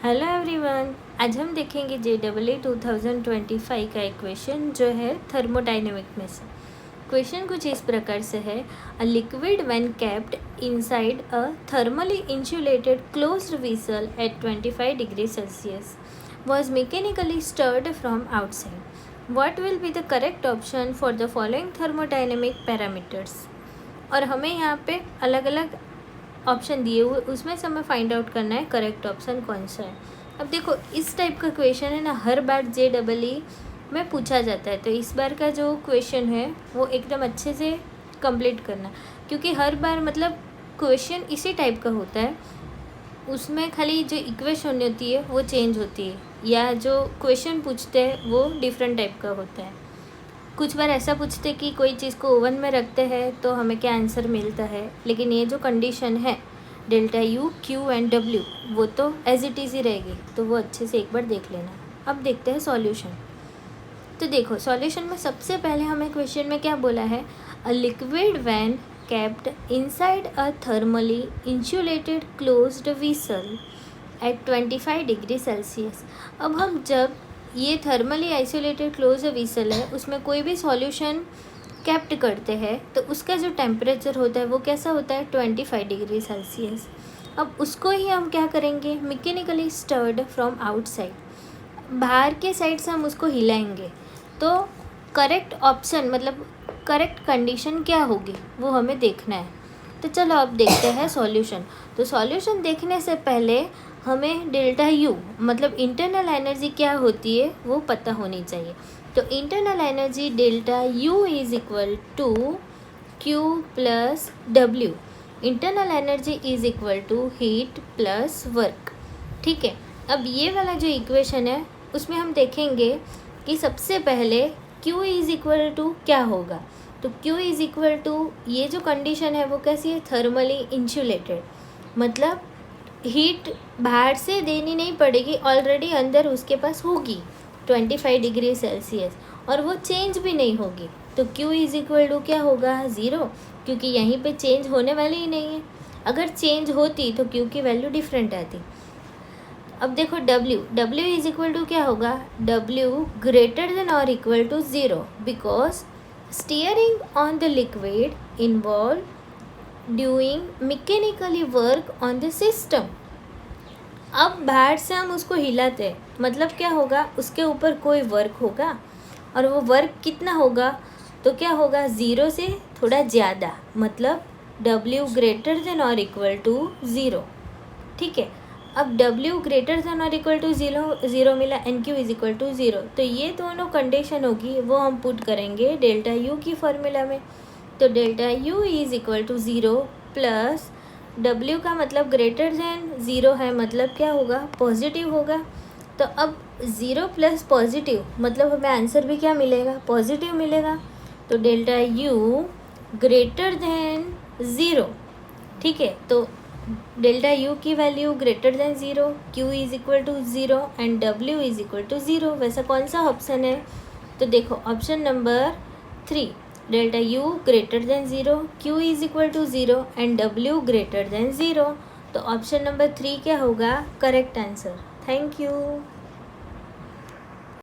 Hello everyone, आज हम देखेंगे JEE 2025 का एक क्वेश्चन जो है थर्मोडाइनमिक में से। क्वेश्चन कुछ इस प्रकार से है, a liquid when kept inside a thermally insulated closed vessel eight 25 degree Celsius was mechanically stirred from outside. What will be the correct option for the following thermodynamic parameters? और हमें यहाँ पे अलग अलग ऑप्शन दिए हुए, उसमें से हमें फाइंड आउट करना है करेक्ट ऑप्शन कौन सा है। अब देखो, इस टाइप का क्वेश्चन है ना, हर बार JEE में पूछा जाता है, तो इस बार का जो क्वेश्चन है वो एकदम अच्छे से कंप्लीट करना, क्योंकि हर बार मतलब क्वेश्चन इसी टाइप का होता है, उसमें खाली जो इक्वेशन होती है वो चेंज होती है, या जो क्वेश्चन पूछते हैं वो डिफरेंट टाइप का होता है। कुछ बार ऐसा पूछते कि कोई चीज़ को ओवन में रखते हैं तो हमें क्या आंसर मिलता है, लेकिन ये जो कंडीशन है delta U Q and W वो तो एज इट इज़ ही रहेगी, तो वो अच्छे से एक बार देख लेना। अब देखते हैं सॉल्यूशन। तो देखो, सॉल्यूशन में सबसे पहले हमें क्वेश्चन में क्या बोला है, a liquid when kept inside a thermally insulated closed vessel eight 25 degree Celsius. अब हम जब ये थर्मली आइसोलेटेड क्लोज वेसल है उसमें कोई भी सॉल्यूशन कैप्ट करते हैं तो उसका जो टेम्परेचर होता है वो कैसा होता है, 25 डिग्री सेल्सियस। अब उसको ही हम क्या करेंगे, मैकेनिकली स्टर्ड फ्रॉम आउटसाइड, बाहर के साइड से हम उसको हिलाएंगे। तो करेक्ट ऑप्शन मतलब करेक्ट कंडीशन क्या होगी वो हमें देखना है। तो चलो अब देखते हैं सॉल्यूशन। तो सॉल्यूशन देखने से पहले हमें डेल्टा यू मतलब इंटरनल एनर्जी क्या होती है वो पता होनी चाहिए। तो internal energy delta U is equal to Q plus W. Internal energy is equal to heat plus work. ठीक है, अब ये वाला जो इक्वेशन है उसमें हम देखेंगे कि सबसे पहले Q इज इक्वल टू क्या होगा। तो Q इज इक्वल टू, ये जो कंडीशन है वो कैसी है, थर्मली इंसुलेटेड, मतलब हीट बाहर से देनी नहीं पड़ेगी, ऑलरेडी अंदर उसके पास होगी 25 डिग्री सेल्सियस, और वो चेंज भी नहीं होगी। तो Q इज इक्वल टू क्या होगा, 0, क्योंकि यहीं पे चेंज होने वाली ही नहीं है। अगर चेंज होती तो Q की वैल्यू डिफरेंट आती। अब देखो W इज इक्वल टू क्या होगा, W ग्रेटर देन और equal to 0, because stirring on the liquid involve doing mechanically work on the system. अब बाहर से हम उसको हिलाते हैं, मतलब क्या होगा, उसके ऊपर कोई वर्क होगा, और वो वर्क कितना होगा, तो क्या होगा, 0 से थोड़ा ज़्यादा, मतलब W ग्रेटर देन और इक्वल टू 0। ठीक है, अब W ग्रेटर देन और इक्वल टू 0 मिला, and Q is equal to 0। तो ये दोनों कंडीशन होगी वो हम पुट करेंगे डेल्टा यू की फॉर्मूला में। तो delta U is equal to 0 plus W का मतलब ग्रेटर देन 0 है, मतलब क्या होगा, पॉजिटिव होगा। तो अब 0 प्लस पॉजिटिव मतलब हमें आंसर भी क्या मिलेगा, पॉजिटिव मिलेगा। तो डेल्टा यू ग्रेटर देन 0। ठीक है, तो डेल्टा यू की value greater than 0, Q is equal to 0 and W is equal to 0। वैसा कौन सा ऑप्शन है, तो देखो option number 3, delta U greater than 0, Q is equal to 0 and W greater than 0। तो ऑप्शन नंबर 3 क्या होगा करेक्ट आंसर। Thank you.